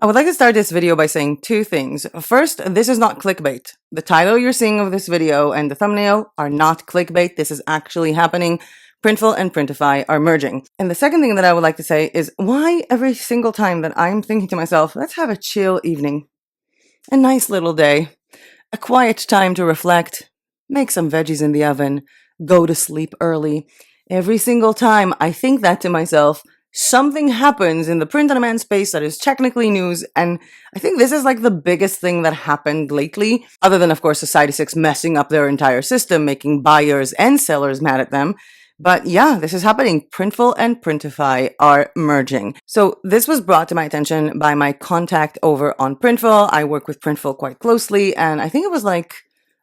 I would like to start this video by saying two things. First, this is not clickbait. The title you're seeing of this video and the thumbnail are not clickbait. This is actually happening. Printful and Printify are merging. And the second thing that I would like to say is why every single time that I'm thinking to myself, let's have a chill evening, a nice little day, a quiet time to reflect, make some veggies in the oven, go to sleep early. Every single time I think that to myself, something happens in the print-on-demand space that is technically news, and I think this is like the biggest thing that happened lately, other than, of course, Society6 messing up their entire system, making buyers and sellers mad at them. But yeah, this is happening. Printful and Printify are merging. So this was brought to my attention by my contact over on Printful. I work with Printful quite closely, and I think it was like,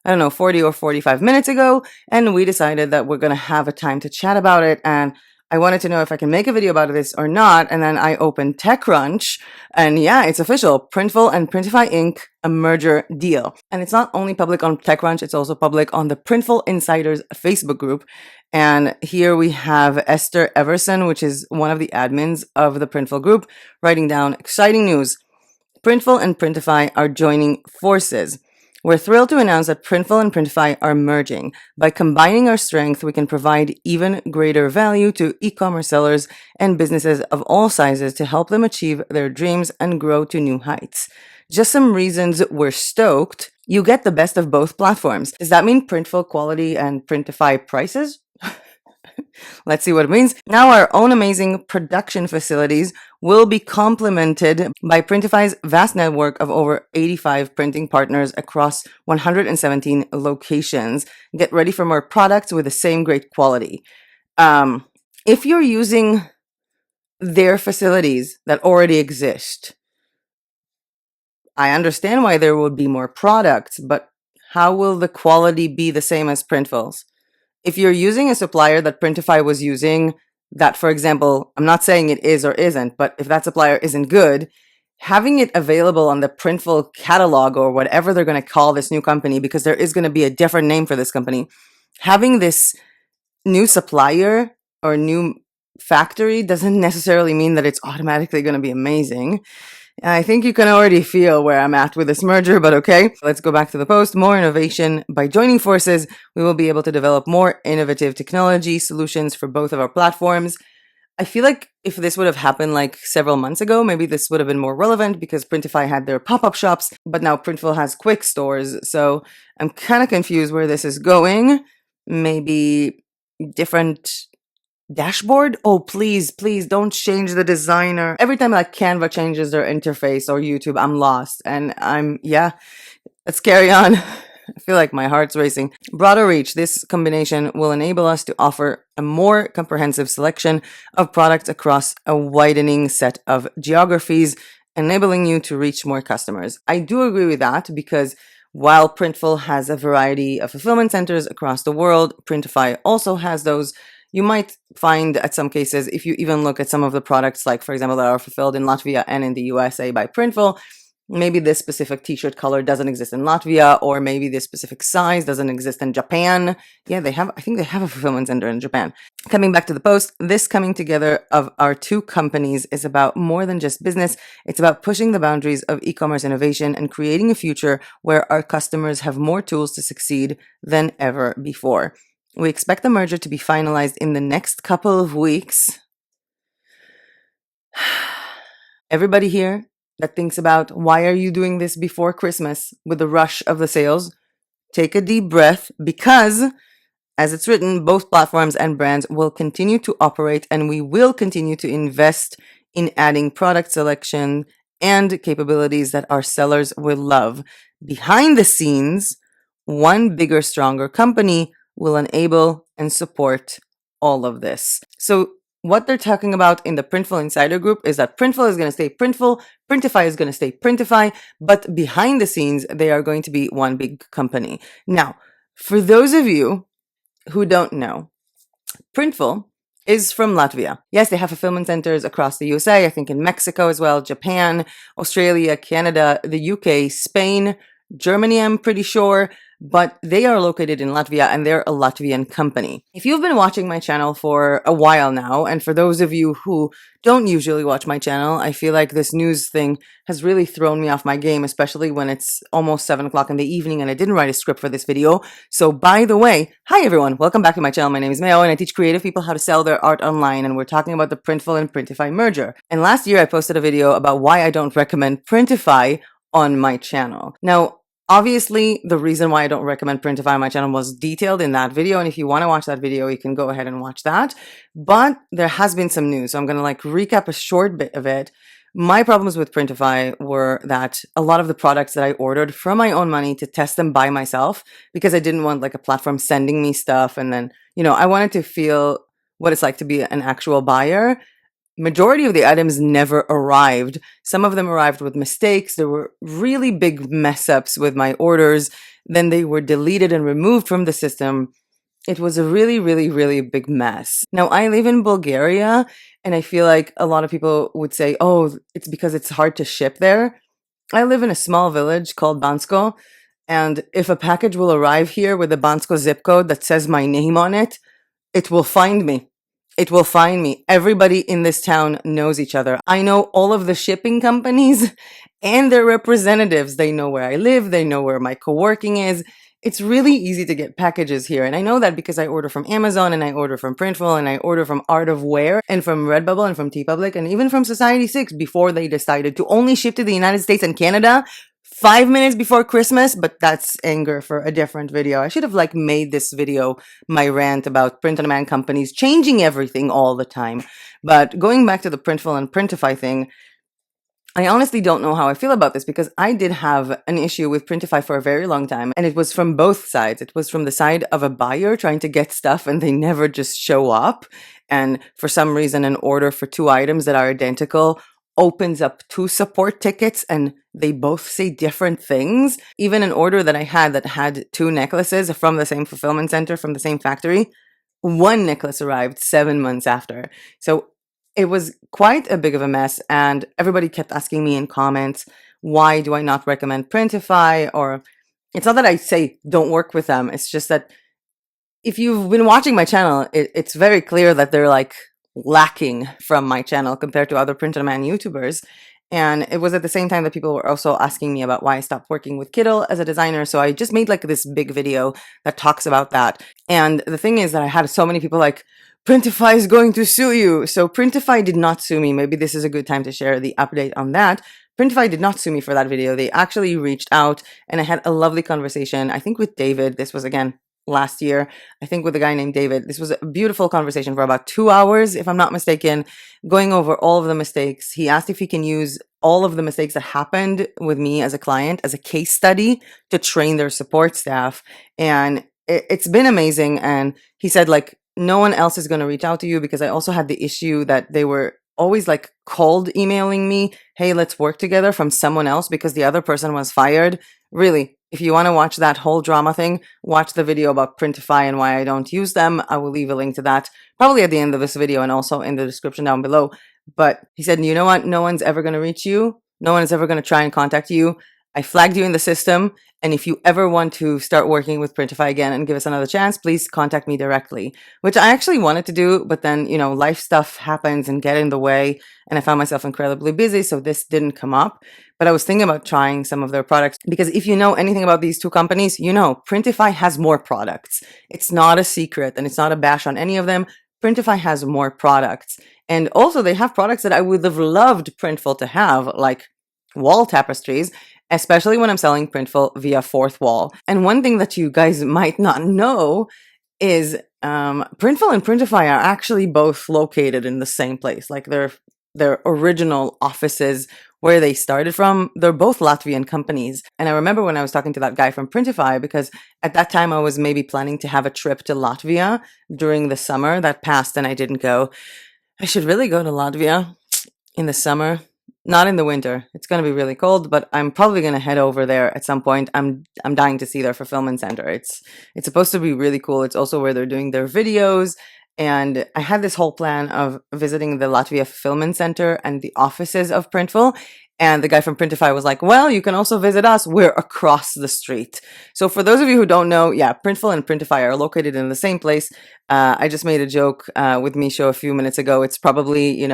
I don't know, 40 or 45 minutes ago, and we decided that we're going to have a time to chat about it, and I wanted to know if I can make a video about this or not, and then I opened TechCrunch, and yeah, it's official. Printful and Printify Inc., a merger deal. And it's not only public on TechCrunch, it's also public on the Printful Insiders Facebook group. And here we have Esther Everson, which is one of the admins of the Printful group, writing down exciting news. Printful and Printify are joining forces. We're thrilled to announce that Printful and Printify are merging. By combining our strength, we can provide even greater value to e-commerce sellers and businesses of all sizes to help them achieve their dreams and grow to new heights. Just some reasons we're stoked. You get the best of both platforms. Does that mean Printful Quality and Printify prices? Let's see what it means. Now our own amazing production facilities will be complemented by Printify's vast network of over 85 printing partners across 117 locations. Get ready for more products with the same great quality. If you're using their facilities that already exist, I understand why there would be more products, but how will the quality be the same as Printful's? If you're using a supplier that Printify was using, that, for example, I'm not saying it is or isn't, but if that supplier isn't good, having it available on the Printful catalog or whatever they're going to call this new company, because there is going to be a different name for this company, having this new supplier or new factory doesn't necessarily mean that it's automatically going to be amazing. I think you can already feel where I'm at with this merger, but okay. Let's go back to the post. More innovation. By joining forces, we will be able to develop more innovative technology solutions for both of our platforms. I feel like if this would have happened like several months ago, maybe this would have been more relevant because Printify had their pop-up shops, but now Printful has quick stores. So I'm kind of confused where this is going. Maybe different dashboard? Oh, please don't change the designer. Every time like Canva changes their interface or YouTube, I'm lost. And let's carry on. I feel like my heart's racing. Broader reach. This combination will enable us to offer a more comprehensive selection of products across a widening set of geographies, enabling you to reach more customers. I do agree with that because while Printful has a variety of fulfillment centers across the world, Printify also has those. You might find at some cases, if you even look at some of the products, like for example, that are fulfilled in Latvia and in the USA by Printful, maybe this specific t-shirt color doesn't exist in Latvia, or maybe this specific size doesn't exist in Japan. Yeah, I think they have a fulfillment center in Japan. Coming back to the post, this coming together of our two companies is about more than just business. It's about pushing the boundaries of e-commerce innovation and creating a future where our customers have more tools to succeed than ever before. We expect the merger to be finalized in the next couple of weeks. Everybody here that thinks about why are you doing this before Christmas with the rush of the sales, take a deep breath because, as it's written, both platforms and brands will continue to operate and we will continue to invest in adding product selection and capabilities that our sellers will love. Behind the scenes, one bigger, stronger company will enable and support all of this. So what they're talking about in the Printful Insider Group is that Printful is going to stay Printful, Printify is going to stay Printify, but behind the scenes, they are going to be one big company. Now, for those of you who don't know, Printful is from Latvia. Yes, they have fulfillment centers across the USA, I think in Mexico as well, Japan, Australia, Canada, the UK, Spain, Germany, I'm pretty sure, but they are located in Latvia and they're a Latvian company. If you've been watching my channel for a while now, and for those of you who don't usually watch my channel, I feel like this news thing has really thrown me off my game, especially when it's almost 7 o'clock in the evening and I didn't write a script for this video. So by the way, hi everyone, welcome back to my channel. My name is Mayo and I teach creative people how to sell their art online, and we're talking about the Printful and Printify merger. And last year I posted a video about why I don't recommend Printify on my channel. Now, obviously, the reason why I don't recommend Printify on my channel was detailed in that video, and if you want to watch that video, you can go ahead and watch that. But there has been some news, so I'm going to recap a short bit of it. My problems with Printify were that a lot of the products that I ordered from my own money to test them by myself, because I didn't want a platform sending me stuff, and then, I wanted to feel what it's like to be an actual buyer. Majority of the items never arrived. Some of them arrived with mistakes. There were really big mess ups with my orders. Then they were deleted and removed from the system. It was a really, really, really big mess. Now, I live in Bulgaria, and I feel like a lot of people would say, oh, it's because it's hard to ship there. I live in a small village called Bansko, and if a package will arrive here with a Bansko zip code that says my name on it, it will find me. It will find me. Everybody in this town knows each other. I know all of the shipping companies and their representatives. They know where I live. They know where my co-working is. It's really easy to get packages here. And I know that because I order from Amazon, and I order from Printful, and I order from Art of Wear, and from Redbubble, and from TeePublic, and even from Society6 before they decided to only ship to the United States and Canada 5 minutes before Christmas, but that's anger for a different video. I should have made this video my rant about print-on-demand companies changing everything all the time. But going back to the Printful and Printify thing, I honestly don't know how I feel about this, because I did have an issue with Printify for a very long time, and it was from both sides. It was from the side of a buyer trying to get stuff and they never just show up, and for some reason an order for 2 items that are identical opens up 2 support tickets and they both say different things. Even an order that I had that had 2 necklaces from the same fulfillment center, from the same factory, 1 necklace arrived 7 months after. So it was quite a big of a mess, and everybody kept asking me in comments, why do I not recommend Printify? Or it's not that I say don't work with them, it's just that if you've been watching my channel, it's very clear that they're lacking from my channel compared to other print-on-demand YouTubers. And it was at the same time that people were also asking me about why I stopped working with Kittle as a designer. So I just made this big video that talks about that. And the thing is that I had so many people Printify is going to sue you. So Printify did not sue me. Maybe this is a good time to share the update on that. Printify did not sue me for that video. They actually reached out, and I had a lovely conversation, I think with David. This was again last year, I think with a guy named David. This was a beautiful conversation for about 2 hours, if I'm not mistaken, going over all of the mistakes. He asked if he can use all of the mistakes that happened with me as a client as a case study to train their support staff. And it's been amazing. And he said, no one else is going to reach out to you, because I also had the issue that they were always cold emailing me, hey, let's work together, from someone else because the other person was fired. Really, if you want to watch that whole drama thing, watch the video about Printify and why I don't use them. I will leave a link to that probably at the end of this video and also in the description down below. But he said, you know what? No one's ever going to reach you. No one is ever going to try and contact you. I flagged you in the system, and if you ever want to start working with Printify again and give us another chance, please contact me directly, which I actually wanted to do, but then, life stuff happens and get in the way, and I found myself incredibly busy, so this didn't come up. But I was thinking about trying some of their products, because if you know anything about these 2 companies, Printify has more products. It's not a secret, and it's not a bash on any of them. Printify has more products, and also they have products that I would have loved Printful to have, like wall tapestries, especially when I'm selling Printful via Fourthwall. And one thing that you guys might not know is Printful and Printify are actually both located in the same place. Their original offices where they started from, they're both Latvian companies. And I remember when I was talking to that guy from Printify, because at that time I was maybe planning to have a trip to Latvia during the summer that passed and I didn't go. I should really go to Latvia in the summer. Not in the winter. It's going to be really cold, but I'm probably going to head over there at some point. I'm dying to see their fulfillment center. It's supposed to be really cool. It's also where they're doing their videos. And I had this whole plan of visiting the Latvia fulfillment center and the offices of Printful. And the guy from Printify was like, well, you can also visit us. We're across the street. So for those of you who don't know, yeah, Printful and Printify are located in the same place. I just made a joke with Misho a few minutes ago. It's probably,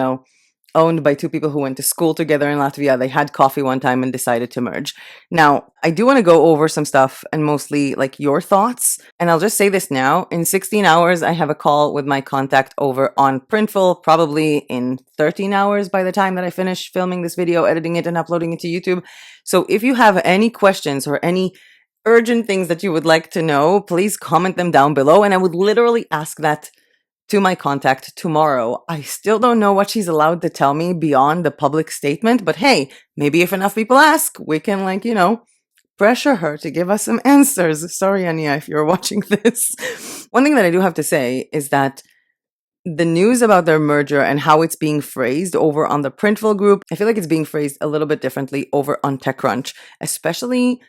owned by two people who went to school together in Latvia. They had coffee one time and decided to merge. Now, I do want to go over some stuff and mostly like your thoughts. And I'll just say this now. In 16 hours, I have a call with my contact over on Printful, probably in 13 hours by the time that I finish filming this video, editing it and uploading it to YouTube. So if you have any questions or any urgent things that you would like to know, please comment them down below. And I would literally ask that to my contact tomorrow. I still don't know what she's allowed to tell me beyond the public statement, but hey, maybe if enough people ask, we can pressure her to give us some answers. Sorry, Anya, if you're watching this. One thing that I do have to say is that the news about their merger and how it's being phrased over on the Printful group, I feel like it's being phrased a little bit differently over on TechCrunch, especially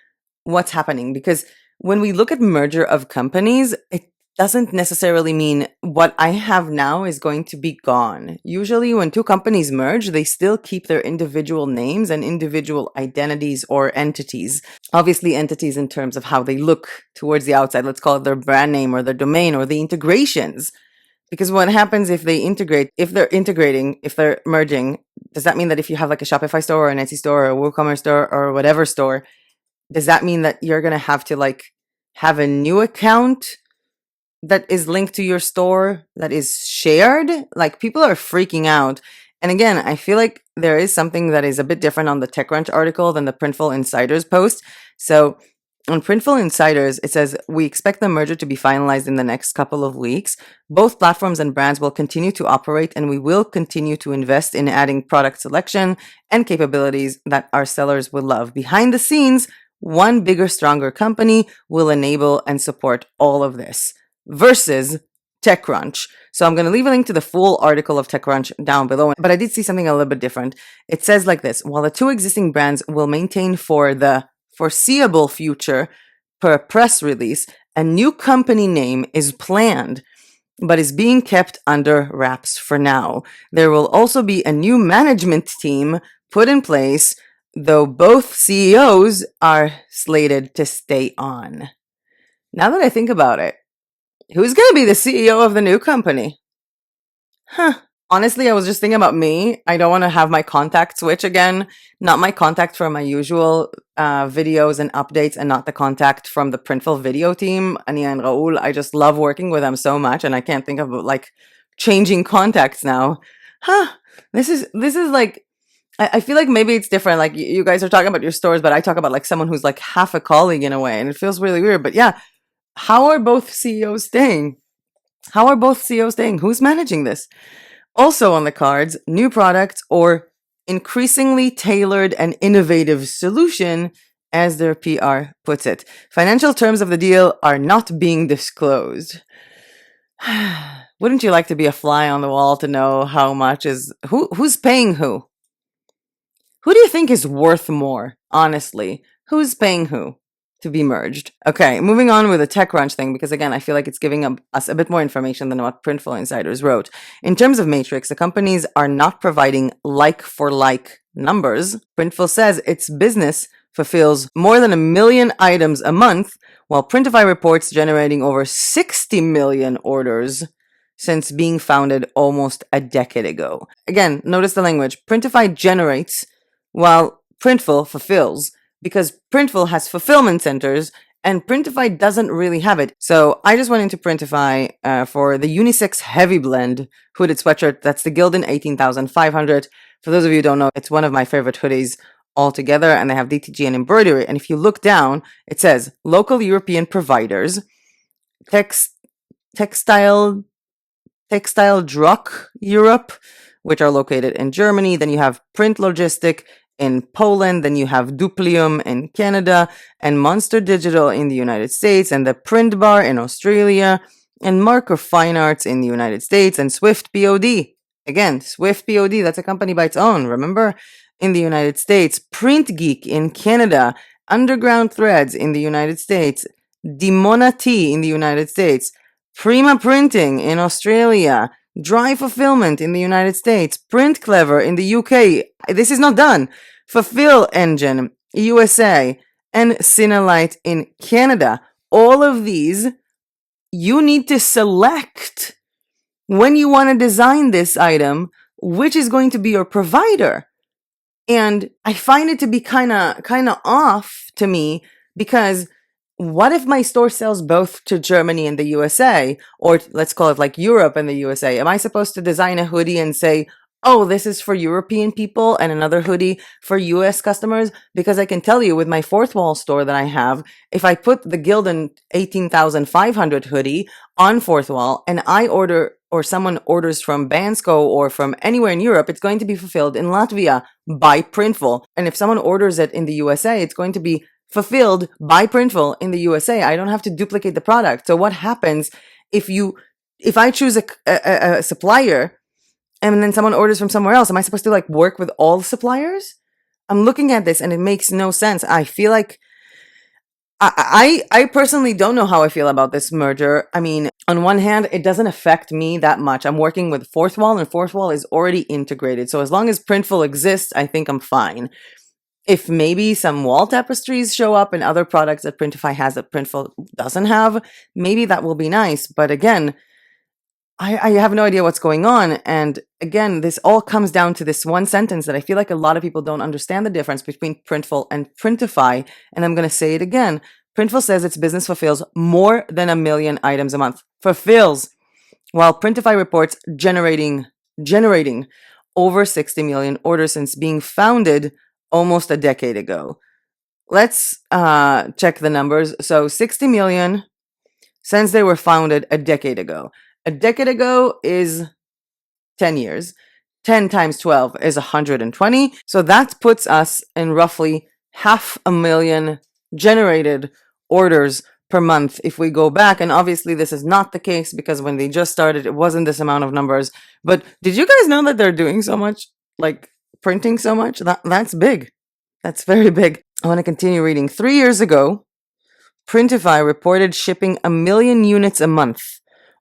what's happening. Because when we look at merger of companies, it doesn't necessarily mean what I have now is going to be gone. Usually when two companies merge, they still keep their individual names and individual identities or entities. Obviously entities in terms of how they look towards the outside. Let's call it their brand name or their domain or the integrations. Because what happens if they integrate, if they're merging, does that mean that if you have like a Shopify store or an Etsy store or a WooCommerce store or whatever store, does that mean that you're going to have to have a new account that is linked to your store that is shared? People are freaking out. And again, I feel like there is something that is a bit different on the TechCrunch article than the Printful Insiders post. So on Printful Insiders, it says, we expect the merger to be finalized in the next couple of weeks. Both platforms and brands will continue to operate, and we will continue to invest in adding product selection and capabilities that our sellers will love. Behind the scenes, one bigger, stronger company will enable and support all of this. Versus TechCrunch. So I'm going to leave a link to the full article of TechCrunch down below, but I did see something a little bit different. It says like this: while the two existing brands will maintain for the foreseeable future per press release, a new company name is planned, but is being kept under wraps for now. There will also be a new management team put in place, though both CEOs are slated to stay on. Now that I think about it, who's going to be the CEO of the new company? Honestly, I was just thinking about me. I don't want to have my contact switch again. Not my contact from my usual videos and updates, and not the contact from the Printful video team, Ania and Raul. I just love working with them so much, and I can't think of changing contacts now. This is I feel like maybe it's different. You guys are talking about your stores, but I talk about someone who's half a colleague in a way, and it feels really weird. But yeah. How are both CEOs staying? Who's managing this? Also on the cards, new products or increasingly tailored and innovative solution, as their PR puts it. Financial terms of the deal are not being disclosed. Wouldn't you like to be a fly on the wall to know how much who's paying who? Who do you think is worth more, honestly? Who's paying who to be merged? Okay, moving on with the TechCrunch thing, because again, I feel like it's giving us a bit more information than what Printful Insiders wrote. In terms of matrix, the companies are not providing like-for-like numbers. Printful says its business fulfills more than 1 million items a month, while Printify reports generating over 60 million orders since being founded almost a decade ago. Again, notice the language. Printify generates, while Printful fulfills, because Printful has fulfillment centers and Printify doesn't really have it. So I just went into Printify for the unisex heavy blend hooded sweatshirt. That's the Gildan 18,500. For those of you who don't know, it's one of my favorite hoodies altogether, and they have DTG and embroidery. And if you look down, it says local European providers, Textile Druck Europe, which are located in Germany. Then you have Print Logistic in Poland, then you have Duplium in Canada, and Monster Digital in the United States, and the Print Bar in Australia, and Marker Fine Arts in the United States, and Swift POD. Again, Swift POD, that's a company by its own, remember? In the United States, Print Geek in Canada, Underground Threads in the United States, Dimona Tea in the United States, Prima Printing in Australia, Dry Fulfillment in the United States, Print Clever in the UK. This is not done. Fulfill Engine, USA, and Cinelite in Canada. All of these, you need to select when you want to design this item, which is going to be your provider. And I find it to be kind of off to me, because what if my store sells both to Germany and the USA, or let's call it like Europe and the USA? Am I supposed to design a hoodie and say, oh, this is for European people, and another hoodie for US customers? Because I can tell you, with my Fourthwall store that I have, if I put the Gildan 18,500 hoodie on Fourthwall and I order, or someone orders from Bansko or from anywhere in Europe, it's going to be fulfilled in Latvia by Printful. And if someone orders it in the USA, it's going to be fulfilled by Printful in the USA. I don't have to duplicate the product. So what happens if I choose a supplier and then someone orders from somewhere else? Am I supposed to like work with all the suppliers? I'm looking at this and it makes no sense. I feel like I personally don't know how I feel about this merger. I mean, on one hand, it doesn't affect me that much. I'm working with Fourthwall, and Fourthwall is already integrated. So as long as Printful exists, I think I'm fine. If maybe some wall tapestries show up in other products that Printify has that Printful doesn't have, maybe that will be nice. But again, I have no idea what's going on. And again, this all comes down to this one sentence that I feel like a lot of people don't understand the difference between Printful and Printify. And I'm going to say it again. Printful says its business fulfills more than 1 million items a month. Fulfills. While Printify reports generating over 60 million orders since being founded almost a decade ago. Let's check the numbers. So 60 million since they were founded a decade ago. A decade ago is 10 years. 10 times 12 is 120. So that puts us in roughly 500,000 generated orders per month if we go back. And obviously this is not the case, because when they just started, it wasn't this amount of numbers. But did you guys know that they're doing so much, like printing so much? That's big. That's very big. I want to continue reading. 3 years ago, Printify reported shipping 1 million units a month,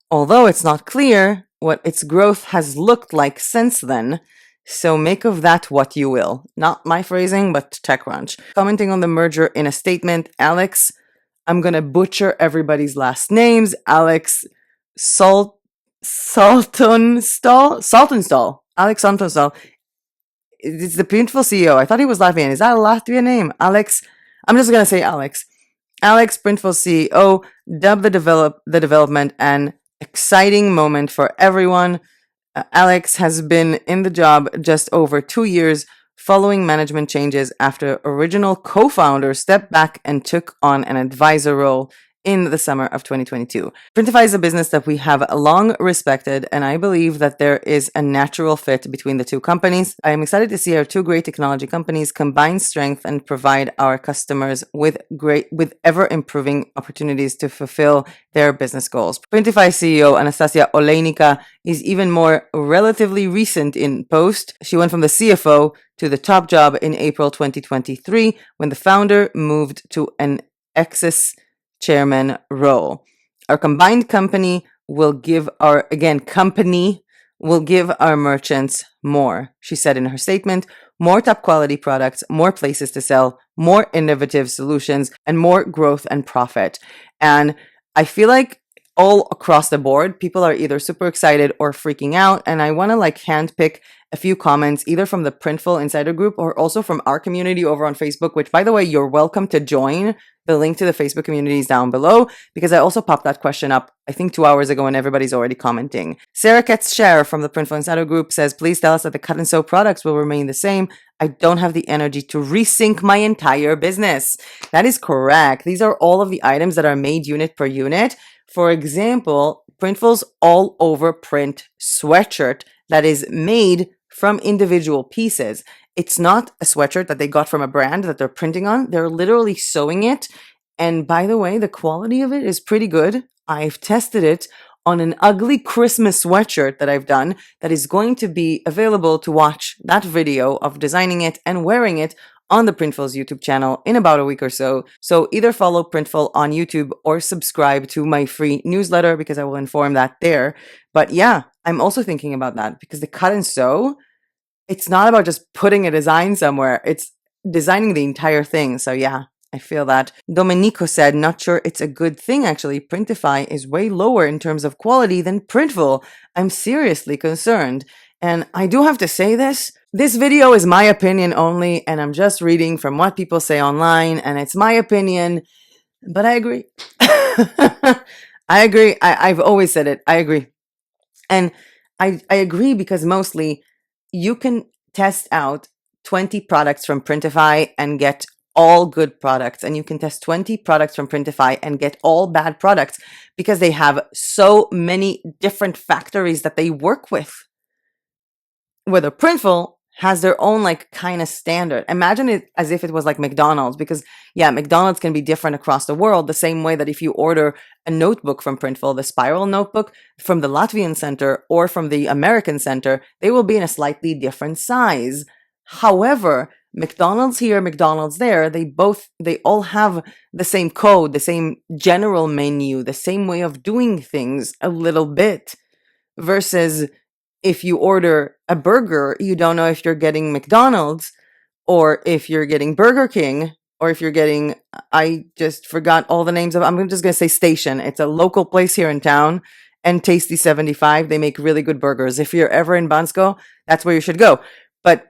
although it's not clear what its growth has looked like since then. So make of that what you will. Not my phrasing, but TechCrunch. Commenting on the merger in a statement, Alex, I'm going to butcher everybody's last names, Alex Saltonstall. Alex Saltonstall. It's the Printful CEO. I thought he was Latvian. Is that a Latvian name? Alex. I'm just going to say Alex. Alex, Printful CEO, dubbed the development an exciting moment for everyone. Alex has been in the job just over 2 years, following management changes after original co-founder stepped back and took on an advisor role in the summer of 2022. Printify is a business that we have long respected, and I believe that there is a natural fit between the two companies. I am excited to see our two great technology companies combine strength and provide our customers with ever-improving opportunities to fulfill their business goals. Printify CEO Anastasia Olejnika is even more relatively recent in post. She went from the CFO to the top job in April 2023, when the founder moved to an Exis chairman role. Our combined company will give our merchants more, she said in her statement. More top quality products, more places to sell, more innovative solutions, and more growth and profit. And I feel like all across the board, people are either super excited or freaking out. And I want to handpick a few comments, either from the Printful Insider group or also from our community over on Facebook, which, by the way, you're welcome to join. The link to the Facebook community is down below, because I also popped that question up, I think 2 hours ago, and everybody's already commenting. Sarah Ketz-Scher from the Printful Insider group says, please tell us that the cut and sew products will remain the same. I don't have the energy to resync my entire business. That is correct. These are all of the items that are made unit per unit. For example, Printful's all over print sweatshirt that is made from individual pieces. It's not a sweatshirt that they got from a brand that they're printing on. They're literally sewing it. And by the way, the quality of it is pretty good. I've tested it on an ugly Christmas sweatshirt that I've done that is going to be available to watch that video of designing it and wearing it on the Printful's YouTube channel in about a week or so. So either follow Printful on YouTube or subscribe to my free newsletter, because I will inform that there. But yeah, I'm also thinking about that, because the cut and sew, it's not about just putting a design somewhere. It's designing the entire thing. So yeah, I feel that. Domenico said, not sure it's a good thing actually. Printify is way lower in terms of quality than Printful. I'm seriously concerned. And I do have to say this. This video is my opinion only, and I'm just reading from what people say online, and it's my opinion, but I agree. I agree. I've always said it. I agree. And I agree because mostly you can test out 20 products from Printify and get all good products, and you can test 20 products from Printify and get all bad products because they have so many different factories that they work with. Whether Printful has their own like kind of standard. Imagine it as if it was like McDonald's, because yeah, McDonald's can be different across the world, the same way that if you order a notebook from Printful, the spiral notebook from the Latvian center or from the American center, they will be in a slightly different size. However, McDonald's here, McDonald's there, they all have the same code, the same general menu, the same way of doing things a little bit, versus if you order a burger, you don't know if you're getting McDonald's or if you're getting Burger King or if you're getting, I just forgot all the names of, I'm just going to say Station. It's a local place here in town, and Tasty 75. They make really good burgers. If you're ever in Bansko, that's where you should go. But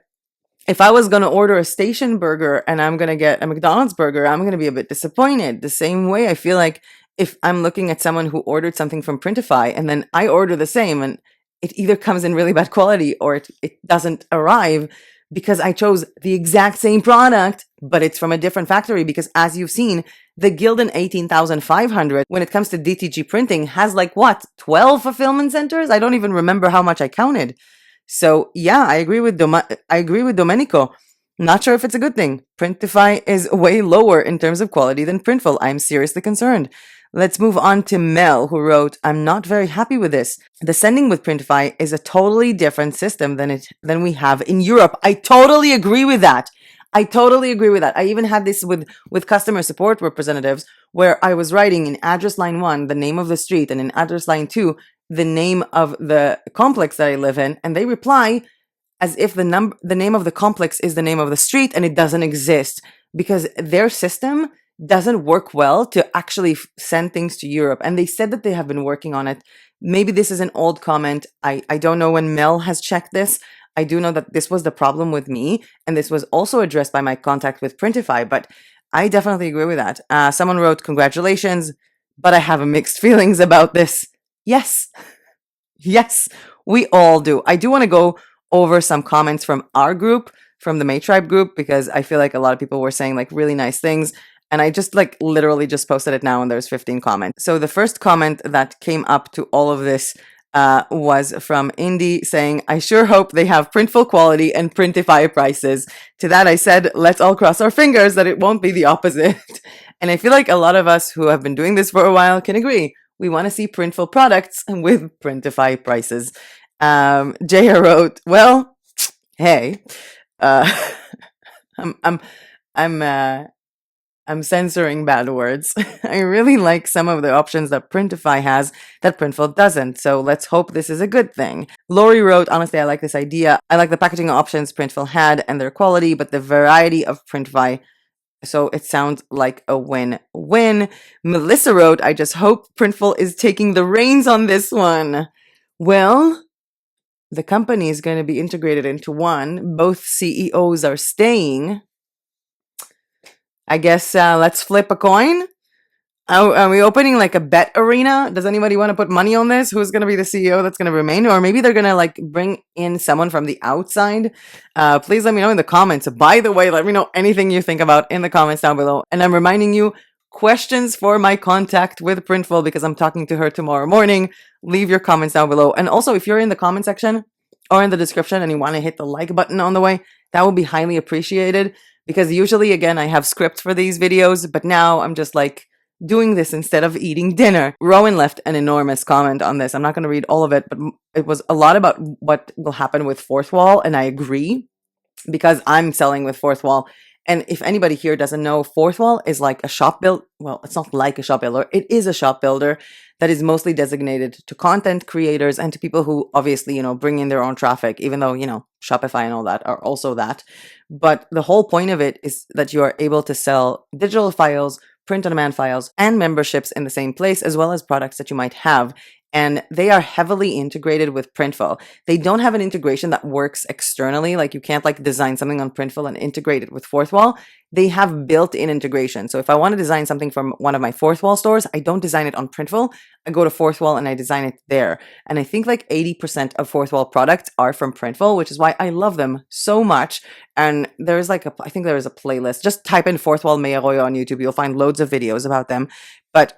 if I was going to order a Station burger and I'm going to get a McDonald's burger, I'm going to be a bit disappointed. The same way I feel like if I'm looking at someone who ordered something from Printify and then I order the same and it either comes in really bad quality or it doesn't arrive because I chose the exact same product, but it's from a different factory. Because as you've seen, the Gildan 18500, when it comes to DTG printing, has like what, 12 fulfillment centers? I don't even remember how much I counted. So yeah, I agree with Domenico. Not sure if it's a good thing. Printify is way lower in terms of quality than Printful. I'm seriously concerned. Let's move on to Mel, who wrote, I'm not very happy with this. The sending with Printify is a totally different system than we have in Europe. I totally agree with that. I even had this with customer support representatives, where I was writing in address line 1 the name of the street, and in address line 2 the name of the complex that I live in, and they reply as if the name of the complex is the name of the street, and it doesn't exist because their system doesn't work well to actually send things to Europe. And they said that they have been working on it. Maybe this is an old comment. I don't know when Mel has checked this. I do know that this was the problem with me, and this was also addressed by my contact with Printify, but I definitely agree with that. Someone wrote, congratulations, but I have mixed feelings about this. Yes. Yes, we all do. I do want to go over some comments from our group, from the May Tribe group, because I feel like a lot of people were saying like really nice things. And I just like literally just posted it now and there's 15 comments. So the first comment that came up to all of this was from Indy saying, I sure hope they have Printful Quality and Printify prices. To that I said, let's all cross our fingers that it won't be the opposite. And I feel like a lot of us who have been doing this for a while can agree. We want to see Printful products with Printify prices. Jaya wrote, well, hey, I'm censoring bad words. I really like some of the options that Printify has that Printful doesn't, so let's hope this is a good thing. Lori wrote, honestly, I like this idea. I like the packaging options Printful had and their quality, but the variety of Printify, so it sounds like a win-win. Melissa wrote, I just hope Printful is taking the reins on this one. Well, the company is going to be integrated into one. Both CEOs are staying. I guess let's flip a coin. Are we opening like a bet arena? Does anybody want to put money on this? Who's going to be the CEO that's going to remain? Or maybe they're going to like bring in someone from the outside. Please let me know in the comments. By the way, let me know anything you think about in the comments down below. And I'm reminding you, questions for my contact with Printful, because I'm talking to her tomorrow morning. Leave your comments down below. And also, if you're in the comment section or in the description and you want to hit the like button on the way, that would be highly appreciated. Because usually, again, I have scripts for these videos, but now I'm just like doing this instead of eating dinner. Rowan left an enormous comment on this. I'm not going to read all of it, but it was a lot about what will happen with Fourthwall, and I agree because I'm selling with Fourthwall, And if anybody here doesn't know, Fourthwall is like a shop build. Well, it's not like a shop builder. It is a shop builder that is mostly designated to content creators and to people who obviously, bring in their own traffic, even though, Shopify and all that are also that. But the whole point of it is that you are able to sell digital files, print-on-demand files, and memberships in the same place, as well as products that you might have. And they are heavily integrated with Printful. They don't have an integration that works externally. Like you can't design something on Printful and integrate it with Fourthwall. They have built-in integration. So if I want to design something from one of my Fourthwall stores, I don't design it on Printful. I go to Fourthwall and I design it there. And I think 80% of Fourthwall products are from Printful, which is why I love them so much. And there's I think there is a playlist. Just type in Fourthwall MERGER on YouTube. You'll find loads of videos about them. But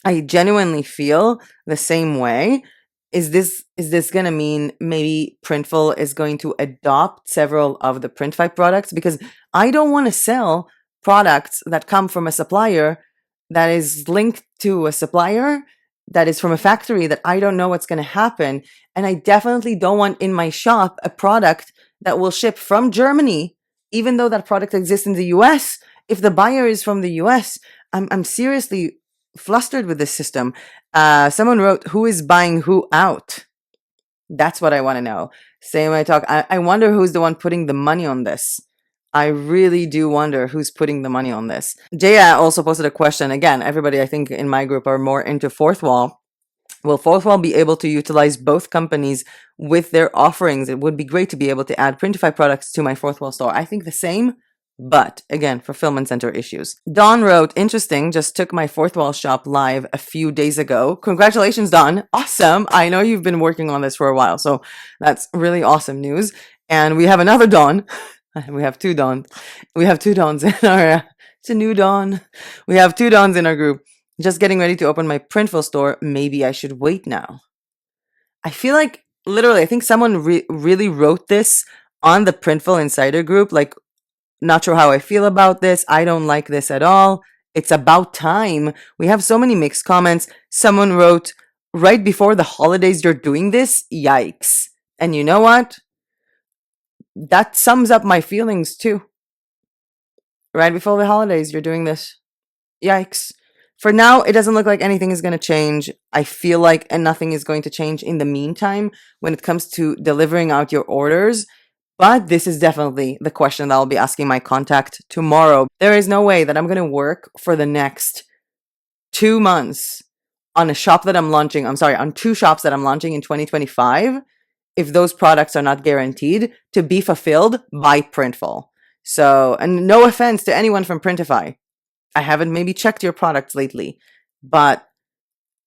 I genuinely feel the same way. Is this going to mean maybe Printful is going to adopt several of the Printify products? Because I don't want to sell products that come from a supplier that is linked to a supplier that is from a factory that I don't know what's going to happen. And I definitely don't want in my shop a product that will ship from Germany, even though that product exists in the US. If the buyer is from the US, I'm seriously flustered with this system. Someone wrote, who is buying who out? That's what I want to know. Same I talk. I wonder who's the one putting the money on this. I really do wonder who's putting the money on this. Jaya also posted a question. Again, everybody I think in my group are more into Fourthwall. Will Fourthwall be able to utilize both companies with their offerings? It would be great to be able to add Printify products to my Fourthwall store. I think the same. But again, fulfillment center issues. Dawn wrote, interesting, just took my Fourthwall shop live a few days ago. Congratulations, Dawn. Awesome. I know you've been working on this for a while, so that's really awesome news. And we have another Dawn. We have two Dawns. We have two Dawns in our, it's a new Dawn. We have two Dawns in our group. Just getting ready to open my Printful store. Maybe I should wait now. I feel literally, I think someone really wrote this on the Printful Insider group, not sure how I feel about this. I don't like this at all. It's about time. We have so many mixed comments. Someone wrote, right before the holidays, you're doing this? Yikes. And you know what? That sums up my feelings too. Right before the holidays, you're doing this. Yikes. For now, it doesn't look like anything is going to change. I feel and nothing is going to change in the meantime when it comes to delivering out your orders. But this is definitely the question that I'll be asking my contact tomorrow. There is no way that I'm going to work for the next 2 months on a shop that I'm launching. On 2 shops that I'm launching in 2025 if those products are not guaranteed to be fulfilled by Printful. So, and no offense to anyone from Printify. I haven't maybe checked your products lately. But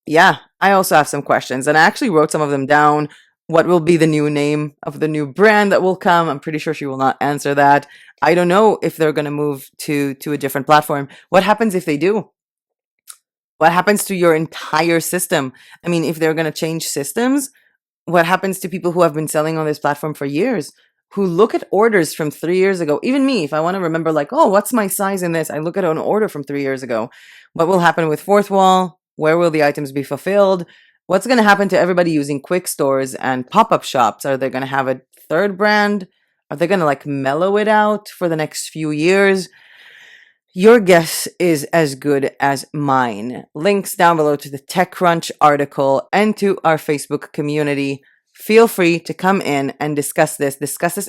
yeah, I also have some questions. And I actually wrote some of them down. What will be the new name of the new brand that will come? I'm pretty sure she will not answer that. I don't know if they're going to move to a different platform. What happens if they do? What happens to your entire system? I mean, if they're going to change systems, what happens to people who have been selling on this platform for years, who look at orders from 3 years ago? Even me, if I want to remember oh, what's my size in this? I look at an order from 3 years ago. What will happen with Fourthwall? Where will the items be fulfilled? What's going to happen to everybody using quick stores and pop-up shops? Are they going to have a third brand? Are they going to mellow it out for the next few years? Your guess is as good as mine. Links down below to the TechCrunch article and to our Facebook community. Feel free to come in and discuss this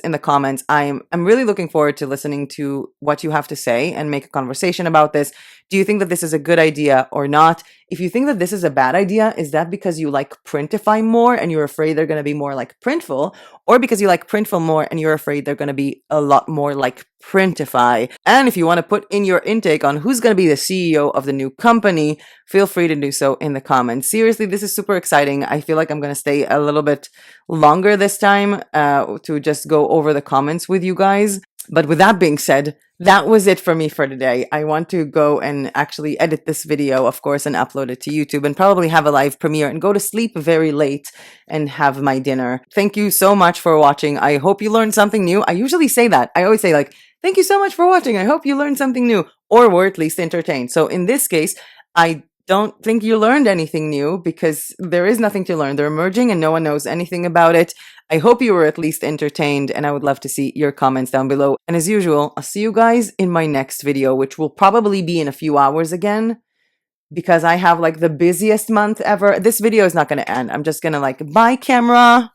in the comments. I'm really looking forward to listening to what you have to say and make a conversation about this. Do you think that this is a good idea or not? If you think that this is a bad idea, is that because you like Printify more and you're afraid they're going to be more like Printful? Or because you like Printful more and you're afraid they're going to be a lot more like Printify? And if you want to put in your intake on who's going to be the CEO of the new company, feel free to do so in the comments. Seriously, this is super exciting. I feel like I'm going to stay a little bit longer this time to just go over the comments with you guys. But with that being said, that was it for me for today. I want to go and actually edit this video, of course, and upload it to YouTube and probably have a live premiere and go to sleep very late and have my dinner. Thank you so much for watching. I hope you learned something new. I usually say that. I always say thank you so much for watching. I hope you learned something new or were at least entertained. So in this case, I don't think you learned anything new, because there is nothing to learn. They're merging and no one knows anything about it. I hope you were at least entertained, and I would love to see your comments down below. And as usual, I'll see you guys in my next video, which will probably be in a few hours again, because I have like the busiest month ever. This video is not going to end. I'm just going to like, bye camera.